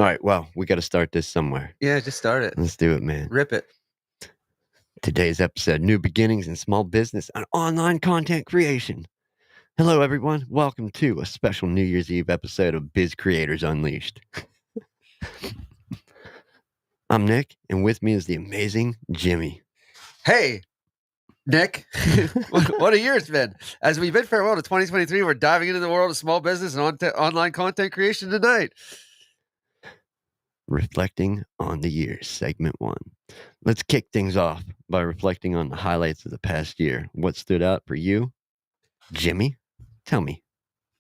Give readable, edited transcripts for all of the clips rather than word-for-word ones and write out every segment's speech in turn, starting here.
All right, well, we got to start this somewhere. Yeah, just start it. Let's do it, man. Rip it. Today's episode, New Beginnings in Small Business and Online Content Creation. Hello, everyone. Welcome to a special New Year's Eve episode of Biz Creators Unleashed. I'm Nick, and with me is the amazing Jimmy. Hey, Nick. What a year it's been. As we bid farewell to 2023, we're diving into the world of small business and online content creation tonight. Reflecting on the year, segment 1. Let's kick things off by reflecting on the highlights of the past year. What stood out for you, Jimmy? Tell me.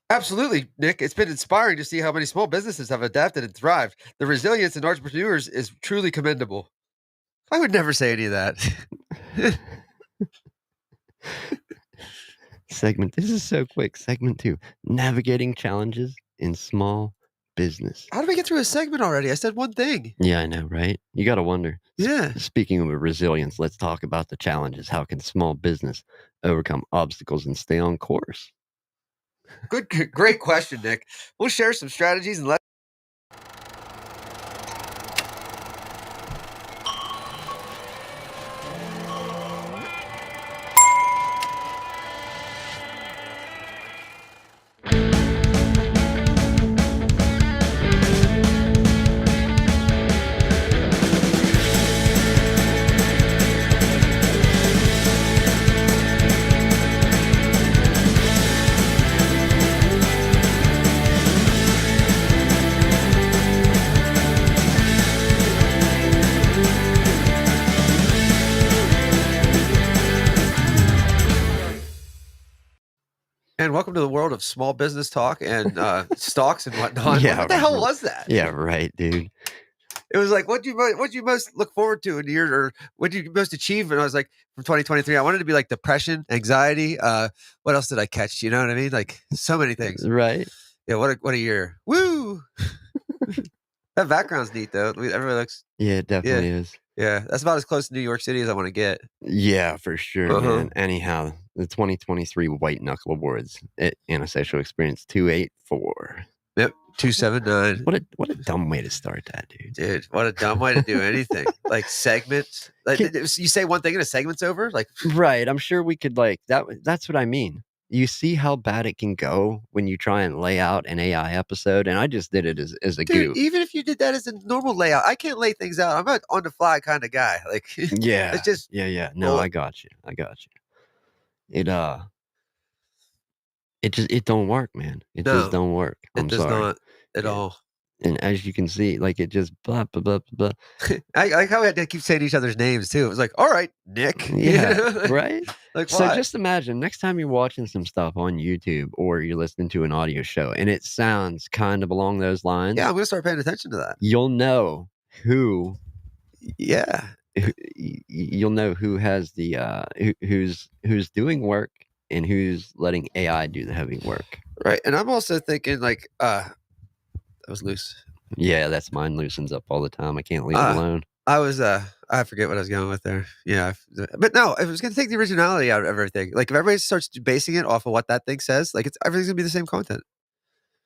Absolutely, Nick. It's been inspiring to see how many small businesses have adapted and thrived. The resilience in entrepreneurs is truly commendable. I would never say any of that. This is so quick. Segment 2, navigating challenges in small business. How did we get through a segment already? I said one thing. Yeah, I know, right? You got to wonder. Yeah. Speaking of resilience, let's talk about the challenges. How can small business overcome obstacles and stay on course? Great question, Nick. We'll share some strategies and let. And welcome to the world of small business talk and stocks and whatnot. Yeah, what the hell was that? Yeah, right, dude. It was like, what do you most look forward to in the year, or what do you most achieve? And I was like, from 2023, I wanted to be like depression, anxiety. What else did I catch? You know what I mean? Like so many things. Right. Yeah. What a year. Woo. That background's neat though. Everybody looks. Yeah, it definitely is. Yeah, that's about as close to New York City as I want to get. Yeah, for sure, man. Anyhow, the 2023 White Knuckle Awards at Antisocial Experience 284. Yep, 279. What a dumb way to start that, dude. Dude, what a dumb way to do anything. Like segments. Like you say one thing and a segment's over. Like right. I'm sure we could like that. That's what I mean. You see how bad it can go when you try and lay out an AI episode, and I just did it as a goof. Even if you did that as a normal layout, I can't lay things out. I'm not on the fly kind of guy. Like yeah, it's just yeah. No, I got you. It don't work, man. It just don't work. It does not at all. And as you can see, like it just blah blah blah blah. I like how we had to keep saying each other's names too. It was like, all right, Nick. Yeah, right. Like, so just imagine next time you're watching some stuff on YouTube or you're listening to an audio show and it sounds kind of along those lines. Yeah, I'm gonna start paying attention to that. You'll know who. Yeah. You'll know who has the who's doing work and who's letting AI do the heavy work. Right. And I'm also thinking like that was loose. Yeah, that's mine loosens up all the time. I can't leave it alone. I was I forget what I was going with there. Yeah. But no, I was gonna take the originality out of everything. Like if everybody starts basing it off of what that thing says, like everything's gonna be the same content.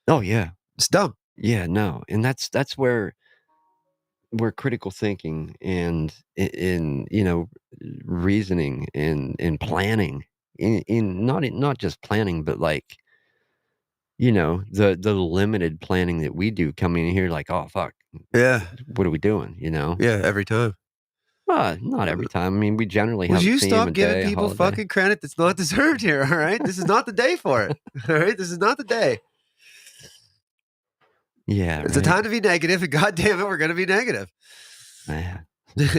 Oh yeah. It's dumb. Yeah, no. And that's where critical thinking and in reasoning and planning in not just planning, but like the limited planning that we do coming in here, like, oh fuck, yeah, what are we doing? Yeah, every time. Not every time. I mean, we generally have. Would you stop giving people fucking credit that's not deserved here? All right, this is not the day for it. All right, this is not the day. Yeah, it's a time to be negative, and goddamn it, we're gonna be negative.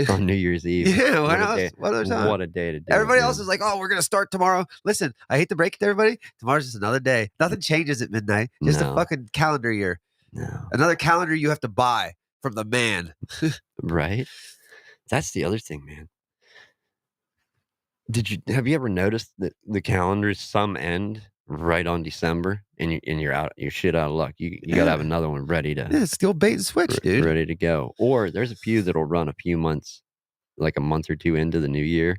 On New Year's Eve. Yeah, what a day to do. Everybody else is like, oh, we're gonna start tomorrow. Listen, I hate to break it to everybody. Tomorrow's just another day. Nothing changes at midnight. Just a fucking calendar year. No. Another calendar you have to buy from the man. Right. That's the other thing, man. Have you ever noticed that the calendars some end right on December and you're shit out of luck. You gotta have another one ready to. Yeah, it's still bait and switch, dude. Ready to go. Or there's a few that'll run a few months, like a month or two into the new year,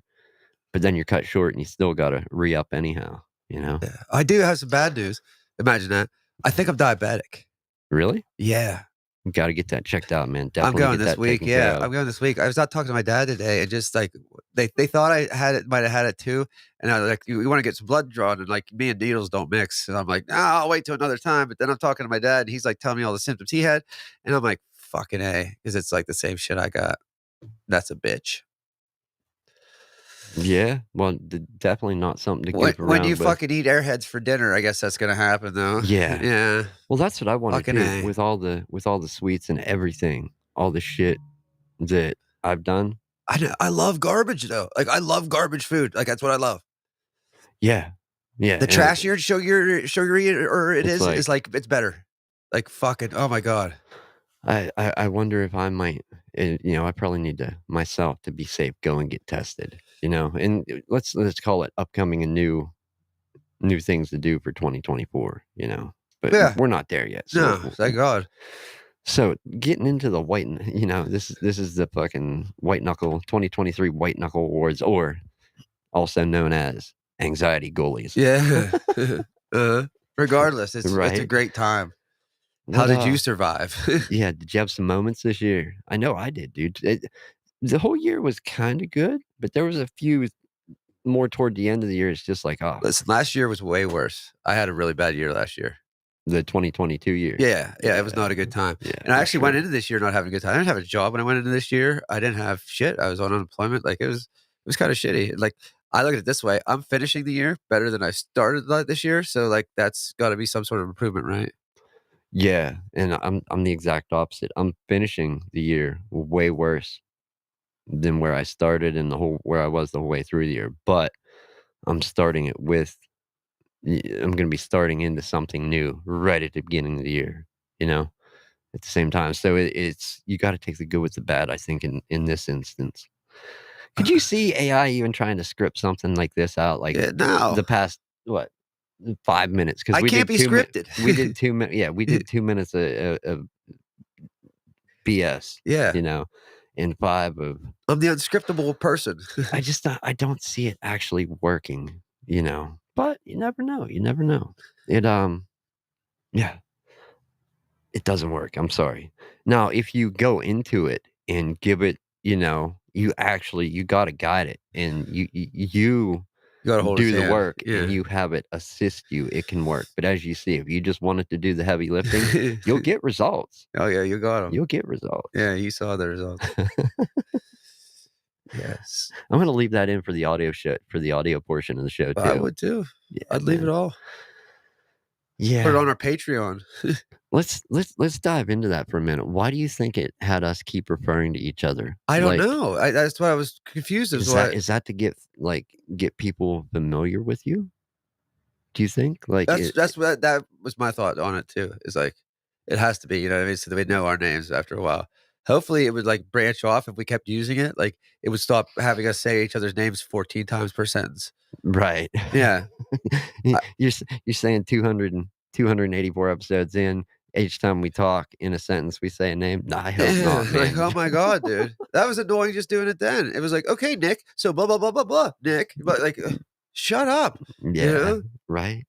but then you're cut short and you still gotta re-up anyhow. You know. Yeah. I do have some bad news. Imagine that. I think I'm diabetic. Really? Yeah. Gotta get that checked out, man. I'm Definitely going get this that week, taken care yeah, of. I'm going this week. I was out talking to my dad today and just, like, they thought I had it might have had it too, and I was like, "You wanna get some blood drawn?" And, like, me and needles don't mix, and I'm like, "No, I'll wait till another time," but then I'm talking to my dad, and he's, like, telling me all the symptoms he had, and I'm like, "Fucking A," 'cause it's, like, the same shit I got. That's a bitch. Yeah, well, definitely not something to goof When you around with. fucking eat Airheads for dinner, I guess that's gonna happen though. Yeah. Yeah, Well, that's what I wanna fucking do A. with all the sweets and everything, all the shit that I've done. I love garbage though, like, I love garbage food, like, that's what I love. Yeah. Yeah, The and trashier sugary or it it's is like like, it's better. Like, fucking oh my god. I wonder if I might, you know, I probably need to myself to be safe, go and get tested, you know, and let's call it upcoming and new things to do for 2024, you know, but Yeah, we're not there yet. no, So, thank god. so getting into the you know, this is the fucking white knuckle 2023 white knuckle awards, or also known as anxiety goalies, Yeah. Regardless, it's a right? great time. How What, did you survive? yeah, did you have some moments this year? I know I did, dude. The whole year was kinda good, but there was a few more toward the end of the year. It's just like, oh, Listen, last year was way worse. I had a really bad year last year. the 2022 year. Yeah, yeah, it was not a good time, Yeah, and I for actually went sure. into this year not having a good time. I didn't have a job when I went into this year. I didn't have shit. I was on unemployment, like, it was kinda shitty. Like, I look at it this way, I'm finishing the year better than I started, like, this year, so, like, that's gotta be some sort of improvement, right? Yeah, and I'm the exact opposite. I'm finishing the year way worse than where I started and the whole where I was the whole way through the year, but I'm starting it with I'm gonna be starting into something new right at the beginning of the year, you know, at the same time. So it's you gotta take the good with the bad, I think, in this instance. Could you see AI even trying to script something like this out, like, Yeah, no. the past, what, 5 minutes? Because I can't be scripted. we did 2 minutes of BS, Yeah, you know, and 5 of I'm the unscriptable person. I don't see it actually working, you know, but you never know. It, yeah, it doesn't work, I'm sorry. Now, if you go into it and give it, you know, you gotta guide it and you You gotta hold his do the hand. work and Yeah. you have it assist you, it can work. But as you see, if you just want it to do the heavy lifting, you'll get results. Oh, yeah, you got him. You'll get results. Yeah, you saw the results. Yes. I'm gonna leave that in for the audio show for the audio portion of the show I too. would too. Yeah, I'd leave it man. all. Put it Yeah. on our Patreon. Let's dive into that for a minute. Why do you think it had us keep referring to each other? I don't Like, know. I that's why I was confused as why is that to get like get people familiar with you? Do you think? Like that's what that was my thought on it too. Is like, it has to be, you know what I mean? So that we know our names after a while. Hopefully, it would, like, branch off if we kept using it, like, it would stop having us say each other's names 14 times per sentence. right. Yeah. I You're saying 284 episodes in, each time we talk in a sentence, we say a name? Nah, I hope Yeah, not, like, man. oh my god, dude. That was annoying just doing it then. It was like, "Okay, Nick, so blah, blah, blah, blah, blah, Nick." But, like, shut up, you Yeah, know? right?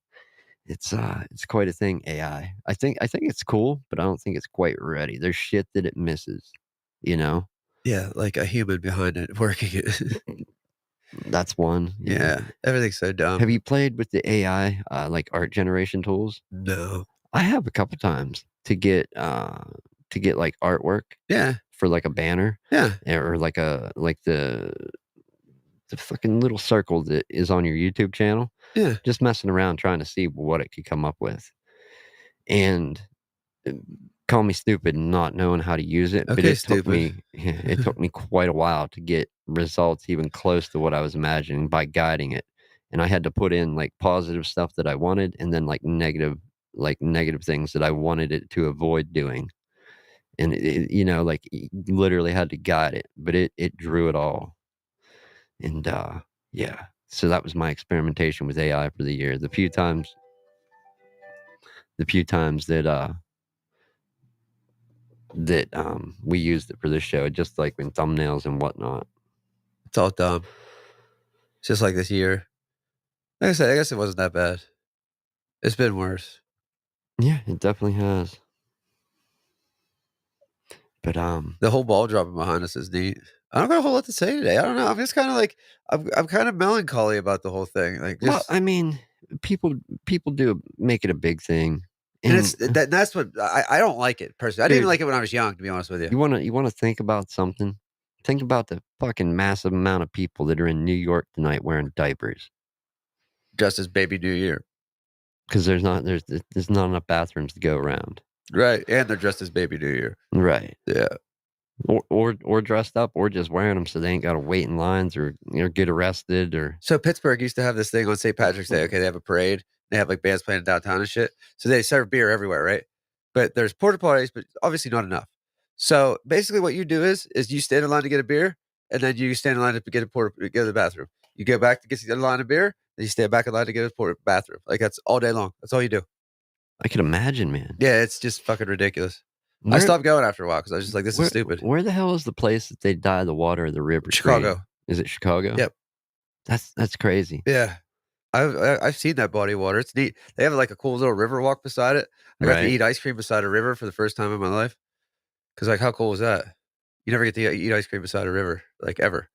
It's quite a thing, AI. I think it's cool, but I don't think it's quite ready. There's shit that it misses, you know? Yeah, like a human behind it working it. That's one, you know? Yeah, everything's so Have dumb. you played with the AI, like, art generation tools? No. I have a couple times to get, like, artwork Yeah, for, like, a banner, yeah, or like a like the fucking little circle that is on your YouTube channel, yeah. just messing around trying to see what it could come up with, and, uh, call me stupid not knowing how to use it, but Okay, stupid. it took me quite a while to get results even close to what I was imagining by guiding it, and I had to put in, like, positive stuff that I wanted and then, like, negative things that I wanted it to avoid doing, and you know, like, literally had to guide it, but it drew it all, and, yeah, so that was my experimentation with AI for the year. The few times that, we used it for this show, just like in thumbnails and whatnot. It's all dumb. It's just like this year. Like I said, I guess it wasn't that bad. It's been worse. Yeah, it definitely has. But, The whole ball dropping behind us is neat. I don't got a whole lot to say today. I don't know. I'm just kinda like I'm kinda melancholy about the whole thing. Like, well, just I mean, people people do make it a big thing, and and, that's what I don't like it personally. I didn't even dude, like it when I was young, to be honest with you. you wanna think about something? Think about the fucking massive amount of people that are in New York tonight wearing diapers, Just as Baby New Year. 'cause there's not enough bathrooms to go around. Right, and they're dressed as Baby New Year. Right. Yeah. Or dressed up, or just wearing them so they ain't gotta wait in lines or get arrested or So Pittsburgh used to have this thing on St. Patrick's Day. Okay, they have a parade. They have like bands playing downtown and shit. So they serve beer everywhere, right? But there's porta potties, but obviously not enough. So basically, what you do is you stand in line to get a beer, and then you stand in line to get get to the bathroom. You go back to get the line of beer, then you stand back in line to get a bathroom. Like that's all day long. That's all you do. I could imagine, man. Yeah, it's just fucking ridiculous. I Where stopped going after a while because I was just like, this is where stupid. where the hell is the place that they dye the water of the river green? Chicago. Is it Chicago? Yep. That's crazy. Yeah. I've seen that body of water. It's neat. They have, like, a cool little river walk beside it. I got to Right? eat ice cream beside a river for the first time in my life. Cause like, how cool is that? You never get to eat ice cream beside a river, like, ever.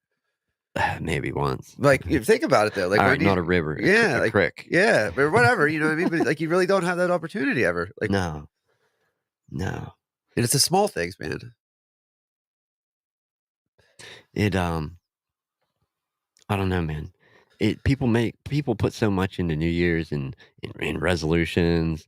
Maybe once. Like, you think about it, though, like, when Alright, not you a river, yeah, a like crick. yeah, but whatever, you know what I mean? But, like, you really don't have that opportunity ever. Like No. No. and it's the small things, man. It, I don't know, man. People put so much into New Year's and resolutions,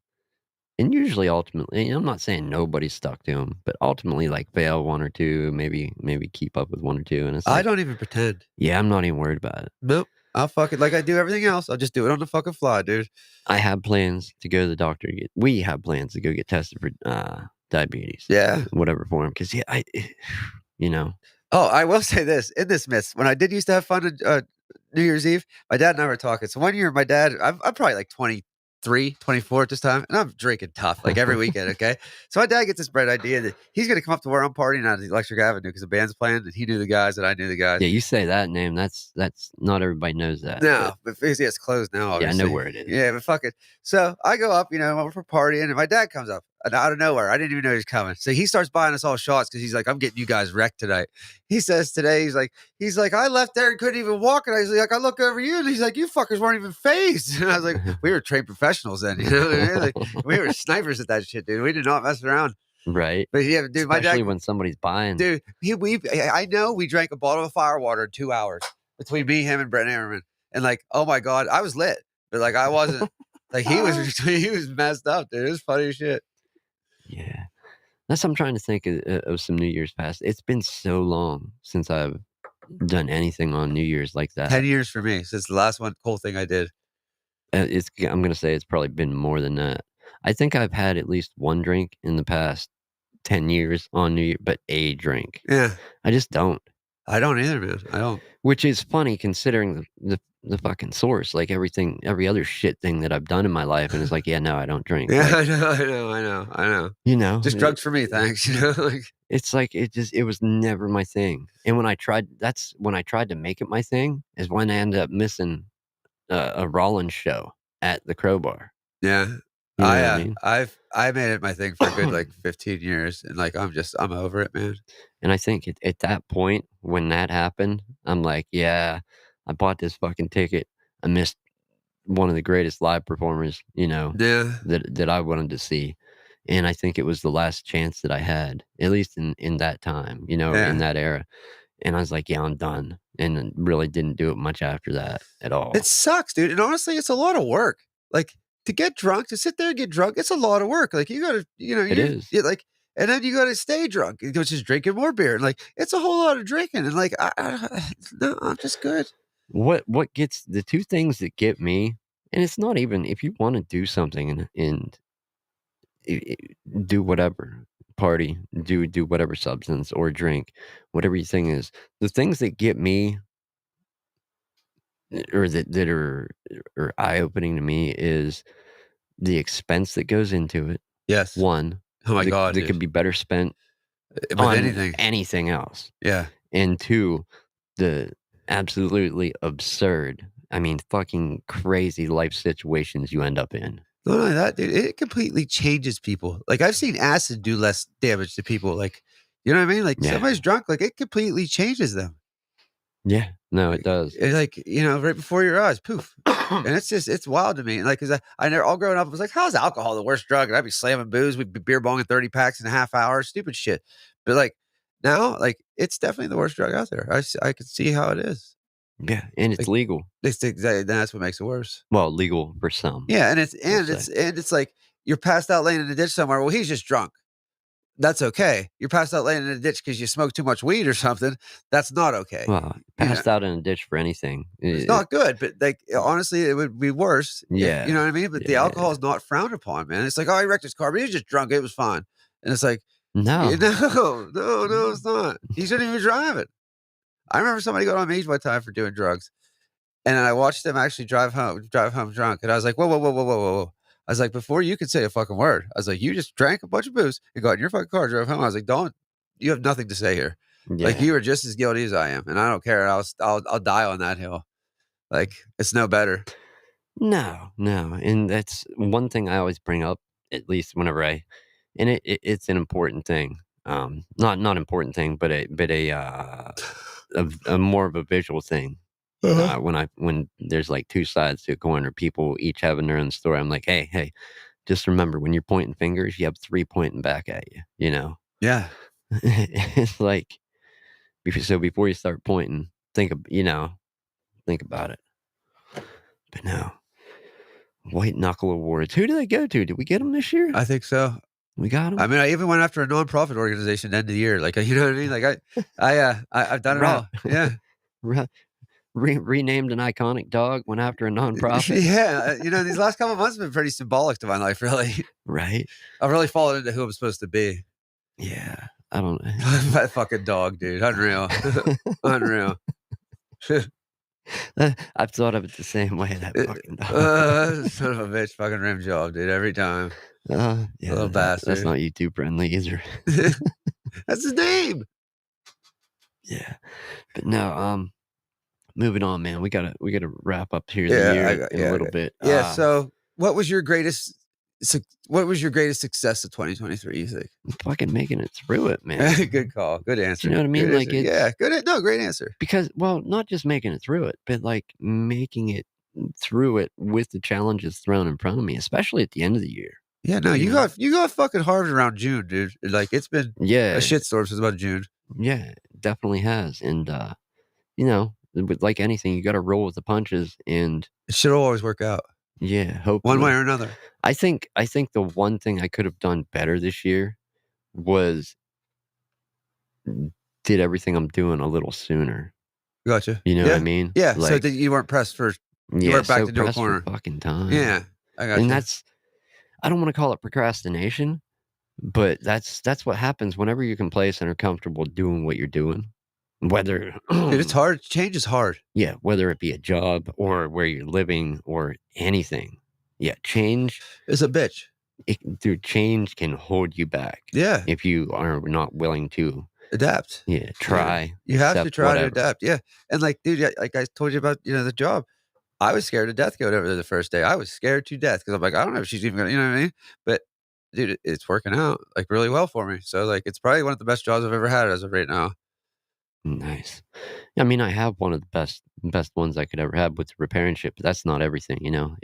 and usually ultimately, I'm not saying nobody's stuck to them, but ultimately, like, fail 1 or 2, maybe keep up with 1 or 2, and it's I like, don't even pretend. yeah, I'm not even worried about it. Nope. I'll fucking like I do everything else, I'll just do it on the fucking fly, dude. I have plans to go to the doctor to get we have plans to go get tested for, diabetes, Yeah. whatever form, 'cause, yeah, you know? Oh, I will say this, in this midst, when I did used to have fun on, New Year's Eve, my dad and I were talking. So one year, my dad, I'm probably like 23, 24 at this time, and I'm drinking tough like every weekend. Okay. So my dad gets this bright idea that he's going to come up to where I'm partying out at the Electric Avenue because the band's playing and he knew the guys and I knew the guys. Yeah, you say that name, that's not everybody knows that, No, but, but yeah, it's closed now, yeah, I know obviously. where it is. Yeah, but fuck it. So I go up, I'm for partying, and my dad comes up and out of nowhere. I didn't even know he was coming. So he starts buying us all shots because he's like, I'm getting you guys wrecked tonight. He says today, he's like, I left there and couldn't even walk. And I was like, I look over you, and he's like, you fuckers weren't even phased. And I was like, we were trained professionals then, you know what I mean? Like, we were snipers at that shit, dude. We did not mess around. Right? But yeah, dude, my dad, Especially when somebody's buying. dude, I know we drank a bottle of firewater in 2 hours between me, him, and Brent Ammerman. And like, oh my God, I was lit. But like I wasn't like he was he was messed up, dude. It was funny as shit. Yeah. That's I'm trying to think of some New Year's past. It's been so long since I've done anything on New Year's like 10 that. years for me since the last one cool thing I did. I'm gonna say it's probably been more than that. I think I've had at least 1 drink in the past 10 years on New Year, but a drink. Yeah. I just don't, I don't either, man. I don't. which is funny considering the fucking source, like every other shit thing that I've done in my life, and it's like, "Yeah, no, I don't drink." Yeah, Like, I know. you know, Just drugs for me, thanks. Like it's like it was never my thing, and when I tried to make it my thing, is when I ended up missing a Rollins show at the Crowbar. yeah. You know what I mean? I made it my thing for a good like 15 years and like I'm over it, man. And I think at that point, when that happened, I'm like, "Yeah, I bought this fucking ticket. I missed one of the greatest live performers, Yeah. that I wanted to see." And I think it was the last chance that I had, at least in that time, in Yeah. that era. And I was like, "Yeah, I'm done." And then really didn't do it much after that at It all. sucks, dude, and honestly, it's a lot of work. Like, to get drunk, to sit there and get drunk, it's a lot of work. Like, you gotta, It is. you like and then you gotta stay drunk, which is drinking more beer, and, like, it's a whole lot of drinking, and, like, no, I'm just good. What gets the 2 things that get me, and it's not even if you wanna do something and I do whatever, party, do whatever substance or drink, whatever your thing is. The things that get me, or that are eye-opening to me is the expense that goes into it, Yes. 1, Oh my god, that could dude. be better spent With on anything. anything else, Yeah. and 2, the absolutely absurd, I mean, fucking crazy life situations you end up in. Not only that, dude, it completely changes people. Like, I've seen acid do less damage to people, like, You know what I mean? Like, Yeah. somebody's drunk, like, it completely changes them. Yeah. No, it Like does. like, right before your eyes, poof. And it's wild to me, like, 'cause I never all growing up, I was like, "How's alcohol the worst drug?" And I'd be slamming booze, we'd be beer bonging 30 packs in a half hour, stupid shit. But, like, now, like, it's definitely the worst drug out there. I could see how it is. Yeah, and it's Like, legal. it's exactly that's what makes it worse. Well, legal for some, Yeah, and we'll say. it's like, you're passed out laying in a ditch somewhere, well, he's just drunk. That's okay. You're passed out laying in a ditch because you smoked too much weed or something, that's not okay. Well, You know? passed out in a ditch for anything. It's not good, but, like, honestly, it would be worse if you Yeah. know what I mean? But the Yeah. alcohol is not frowned upon, man. It's like, "Oh, he wrecked his car, but he was just drunk, it was fine." And it's like, No. no, it's not. He shouldn't even be driving. I remember somebody got on me one time for doing drugs, and I watched them actually drive home drunk, and I was like, "Whoa, whoa, whoa, whoa, whoa, whoa, whoa." I was like, "Before you could say a fucking word," I was like, "You just drank a bunch of booze and got in your fucking car, drove home." I was like, "Don't you have nothing to say here. Like, Yeah. you are just as guilty as I am, and I don't care. I'll die on that hill." Like, it's no better. No, no, and that's one thing I always bring up, at least whenever it's an important thing. Not important thing, but a more of a visual thing. Uh-huh. When there's, like, 2 sides to a coin or people each having their own story, I'm like, "Hey, hey, just remember when you're pointing fingers, you have 3 pointing back at you," you know? Yeah. It's like, before you start pointing, think about it. But no, White Knuckle Awards. Who do they go to? Did we get them this year? I think so. We got I them. mean, I even went after a nonprofit organization at the end of the year, like, you know what I mean? Like, I've done it Right. all. Yeah. Renamed an iconic dog, went after a nonprofit. Yeah, these last couple of months have been pretty symbolic to my life, really. Right? I've really fallen into who I'm supposed to be. Yeah. I don't know. That fucking dog, dude, unreal. Unreal. I've thought of it the same way, that Uh, fucking dog. son of a bitch, fucking rim job, dude, every time. Yeah, Little that's bastard. not you too friendly either. That's his name. Yeah. But no, moving on, man. We gotta wrap up here the Yeah, I year got in a yeah, I little got bit. yeah, so what was your greatest success of 2023, you think? Fucking making it through it, man. Good call, good Do you answer, know what I good mean? Like, answer. it's Yeah, no, great answer. because, well, not just making it through it, but, like, making it through it with the challenges thrown in front of me, especially at the end of the year, Yeah, no, you know? you got fucking Harvard around June, dude. Like, it's been a Yeah, shitstorm since about June. yeah, it definitely has, and, you know, with like anything, you gotta roll with the punches and, It should always work out, yeah, one way hopefully. or another. I think the one thing I could have done better this year was did everything I'm doing a little sooner, Gotcha. you know what I Yeah, mean? yeah, so Like, that you weren't pressed for you yeah, weren't so backed into a pressed for corner. fucking time, Yeah, I and gotcha. that's I don't wanna call it procrastination, but that's what happens whenever you're complacent or comfortable doing what you're doing, whether Dude, it's hard. Change is hard. yeah, whether it be a job or where you're living or anything. Yeah, It's a bitch. change can hold you back Yeah, if you are not willing to, adapt. yeah, Yeah. try, You have to accept try to whatever. adapt, yeah, and, like, dude, yeah, like I told you about, the job. I was scared to death going over there the first day. I was scared to death because 'cause I'm like, "I don't know if she's even gonna" you know what I mean? But, dude, it's working out, like, really well for me. So, like, it's probably one of the best jobs I've ever had as of right now. Nice. I mean, I have one of the best ones I could ever have with the repair ship, but that's not everything, you know?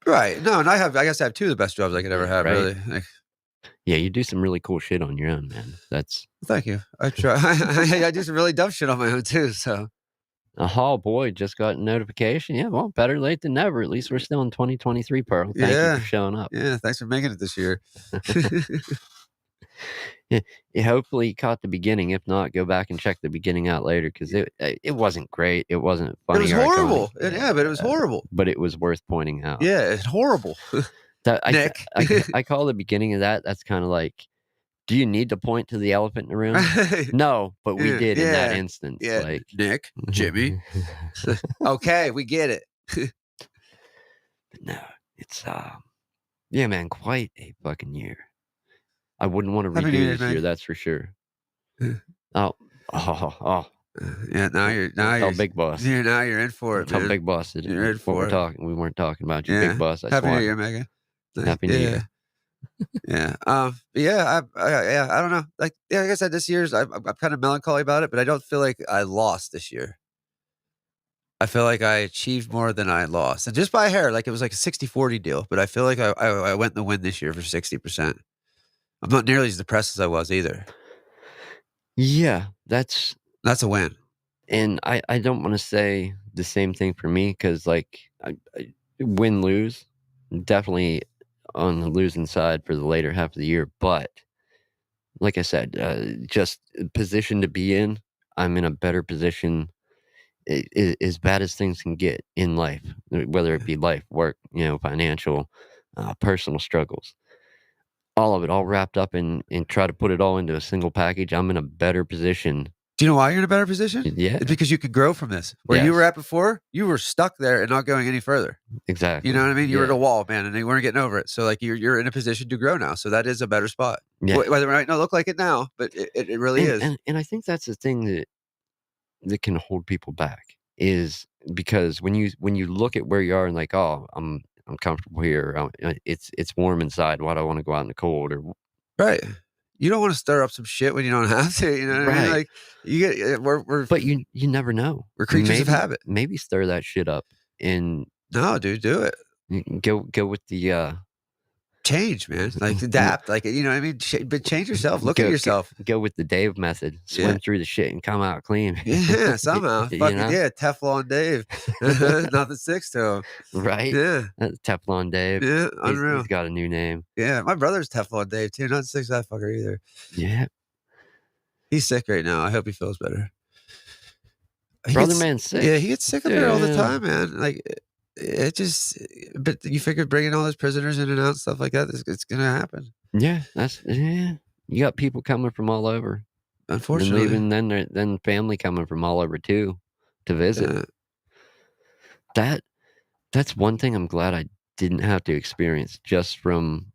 Right. No, and I guess I have 2 of the best jobs I could ever Yeah, have, right? really. Like, Yeah, you do some really cool shit on your own, man. That's thank you. I try. I do some really dumb shit on my own too, so a hall boy just got a notification. Yeah, well, better late than never. At least we're still in 2023, Pearl. Thank you for yeah. showing up. Yeah, thanks for making it this year. Yeah, yeah, hopefully you caught the beginning. If not, go back and check the beginning out later because it wasn't great. It wasn't It funny was or iconic. horrible. Yeah, but it was horrible. But it was worth pointing out. Yeah, it's horrible. That Nick. I call the beginning of that. That's kind of like, do you need to point to the elephant in the room? Right. No, but we Yeah, did in that yeah, instance. yeah. Like, Nick, Jimmy. Okay, we get it. no, it's yeah, man, quite a fucking year. I wouldn't want to Happy New redo Year's, this year. man. That's for sure. Oh, oh. Yeah, Tell Big Boss. now you're in for it, Tell man. Big Boss that You're in what for it. we weren't talking about you, Big Yeah. Boss. I Happy New swat. Year, Megan. Happy New Yeah. Year. Yeah. But yeah, yeah, I don't know. Like, yeah, like I said, this year's I'm kind of melancholy about it, but I don't feel like I lost this year. I feel like I achieved more than I lost, and just by a hair. Like it was like a 60-40 deal, but I feel like I went in the win this year for 60%. I'm not nearly as depressed as I was either. Yeah, that's That's a win. and I don't wanna say the same thing for me because like, I win, lose, definitely on the losing side for the later half of the year, but like I said, just position to be in, I'm in a better position as bad as things can get in life, whether it Yeah. be life, work, financial, personal struggles, all of it, all wrapped up in and try to put it all into a single package. I'm in a better position. Do you know why you're in a better position? It's Yeah. because you could grow from this. Where you were Yes. at before, you were stuck there and not going any further. You know Exactly. what I mean? You were at Yeah. a wall, man, and you weren't getting over it. So like you're in a position to grow now. So that is a better spot. Yeah. Whether it might not look like it now, but it really And is. and and I think that's the thing that can hold people back is because when you look at where you are and like, oh, I'm comfortable here. It's warm inside. Why do I want to go out in the cold? Or Right. You don't wanna stir up some shit when you don't have to, you know what I mean? right. Like, you get But you never know. we're creatures of Maybe habit. maybe stir that shit up and No, dude, do it. you can go with the, Change, man. Like, adapt, like, you know what I mean? But change yourself, look at go go yourself. go with the Dave method, Yeah. swim through the shit and come out clean. Yeah, somehow. You Fucking know? yeah, Teflon Dave. Nothing sticks to him. Right? Yeah. Teflon Dave. Yeah, He's unreal. got a new name. Yeah, my brother's Teflon Dave too, nothing sticks to that fucker either. Yeah. He's sick right now, I hope he feels better. He Brother gets man's Yeah, sick. he gets sick up there all the Yeah. time, man. Like, it just but you figure bringing all those prisoners in and out, stuff like that, it's gonna happen, Yeah, yeah. You got people coming from all over and unfortunately. leaving, then family coming from all over too to visit. Yeah, That that's one thing I'm glad I didn't have to experience just from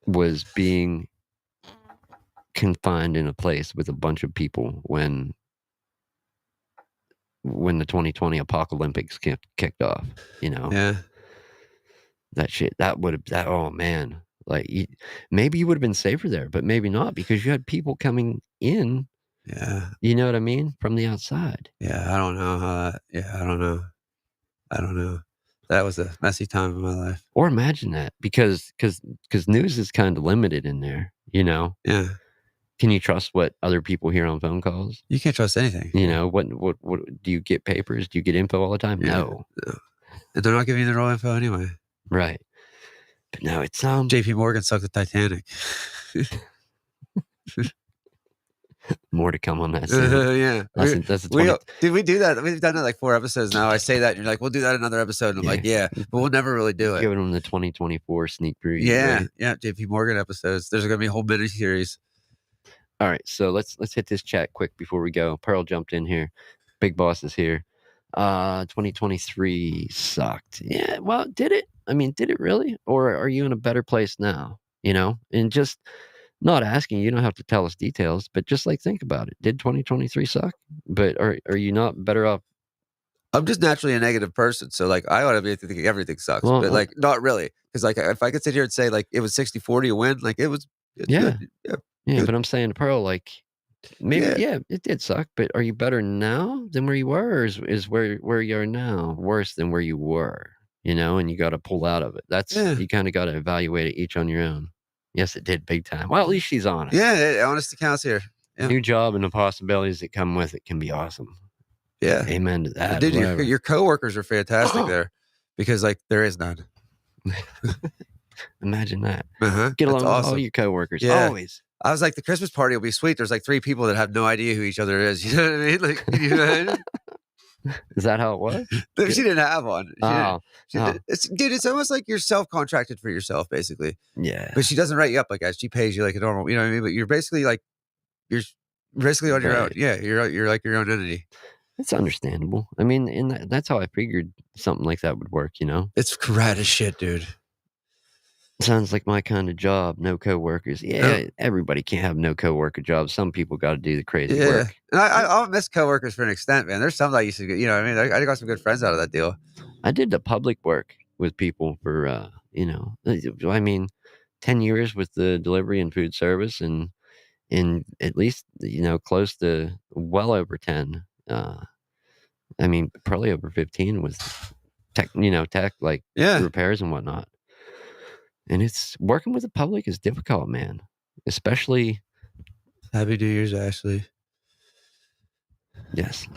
was being confined in a place with a bunch of people when the 2020 Apocalyptics kicked off, you know? yeah, That shit, that would've that oh, man. Like, maybe you would've been safer there, but maybe not because you had people coming in, yeah, you know what I mean, from the outside. yeah, I don't know how that yeah, I don't know. I don't know. That was a messy time in my life. Or imagine that because news is kinda limited in there, you know? Yeah, Can you trust what other people hear on phone calls? you can't trust anything, You yeah, know, what do you get papers? Do you get info all the time? yeah, No. no, and they're not giving you the raw info anyway. Right. But no, it's, JP Morgan sunk the Titanic. more to come on that soon. Yeah. That's a 20 Did we do that? We've done it like 4 episodes now. I say that, and you're like, "We'll do that another episode." And I'm like, yeah. "Yeah," but we'll never really do it. Giving them the 2024 sneak preview, Yeah, right? yeah, JP Morgan episodes. There's gonna be a whole mini series. Alright, so let's hit this chat quick before we go. Pearl jumped in here. Big Boss is here. 2023 sucked. Yeah, well, did it? I mean, did it really? Or are you in a better place now? You know? And just not asking, you don't have to tell us details, but just, like, think about it. Did 2023 suck? But are you not better off I'm just naturally a negative person, so, like, I automatically think everything sucks, well, but, like, not really, because like, if I could sit here and say, like, it was 60-40 a win, like, it's yeah. good. Yeah, Yeah, good. but I'm saying to Pearl, like, maybe, Yeah, yeah, it did suck, but are you better now than where you were, or is where you are now worse than where you were? You know, and you got to pull out of it. That's yeah, you kind of got to evaluate it each on your own. Yes, it did big time. Well, at least she's honest. yeah, honesty counts here. Yeah, New job and the possibilities that come with it can be awesome. yeah. Amen to that. Dude, Whatever. your coworkers are fantastic there because, like, there is none. Imagine that. Uh-huh, Get that's along with all awesome. your coworkers Yeah. always. I was like, "The Christmas party will be sweet." There's, like, 3 people that have no idea who each other is, you know what I mean? Like, can you imagine? Is that how it was? No, she didn't have one. Oh, oh, It's dude, it's almost like you're self-contracted for yourself, basically. yeah. But she doesn't write you up like that. She pays you like a normal, you know what I mean? But you're basically like you're basically on your own. Right. Yeah, you're like your own entity. It's understandable. I mean, and that's how I figured something like that would work, you know? It's rad as shit, dude. Sounds like my kind of job, no coworkers. No, Yeah, everybody can't have no coworker jobs. Some people got to do the crazy yeah. work. And I'll miss coworkers for an extent, man. There's some that I used to get, you know what I mean? I got some good friends out of that deal. I did the public work with people for, I mean, 10 years with the delivery and food service, and in at least, close to well over 10, I mean, probably over 15 with tech, like, Yeah. repairs and whatnot. And it's working with the public is difficult, man, especially. Happy New Year's, Ashley. Yes.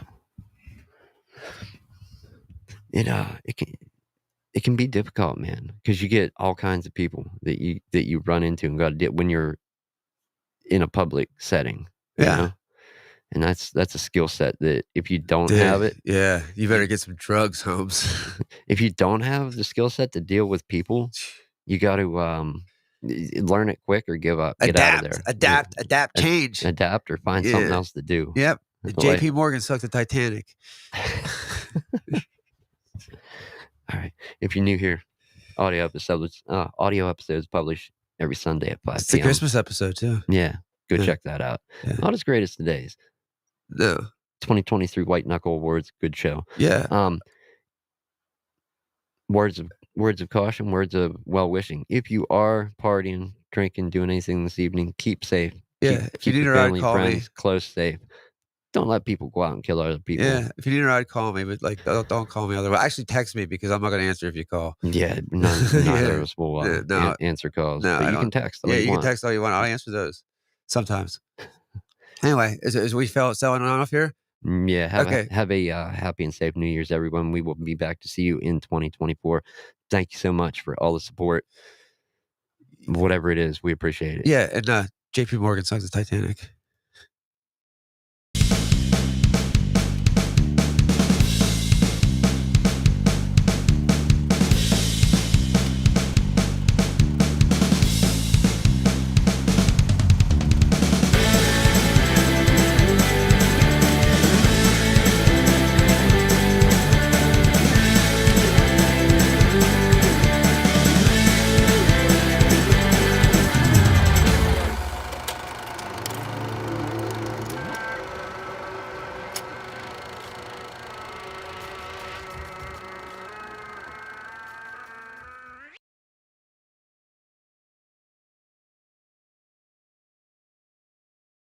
It can be difficult, man, because you get all kinds of people that you run into and gotta deal when you're in a public setting, you Yeah. know? And that's a skill set that if you don't Dude, have it, yeah, you better you get some drugs, Holmes. if you don't have the skill set to deal with people, you gotta, learn it quick or give up, get out of Adapt, there. Yeah. adapt, adapt, Ad change. adapt or find something Yeah. else to do. Yep. Like JP Morgan sunk the Titanic. Alright. If you're new here, audio episodes published every Sunday at 5 It's the PM. Christmas episode too. Yeah, go Yeah. check that out. Yeah. Not as great as today's. No. 2023 White Knuckle Awards, good show. Yeah. Words of caution, words of well wishing. If you are partying, drinking, doing anything this evening, keep safe. Keep Yeah. If you keep need your a ride, family, call me. friends close safe. Don't let people go out and kill other people. Yeah. If you need a ride, call me, but like don't call me otherwise. Actually text me because I'm not gonna answer if you call. Yeah, neither Yeah. of us will, Yeah, no, answer calls, no, but I you can don't. text all Yeah, you you can want. text all you want. I'll answer those sometimes. Anyway, is we felt selling on off here? Yeah, Okay. have a, happy and safe New Year's, everyone. We will be back to see you in 2024. Thank you so much for all the support. Whatever it is, we appreciate it. Yeah, and JP Morgan sunk the Titanic.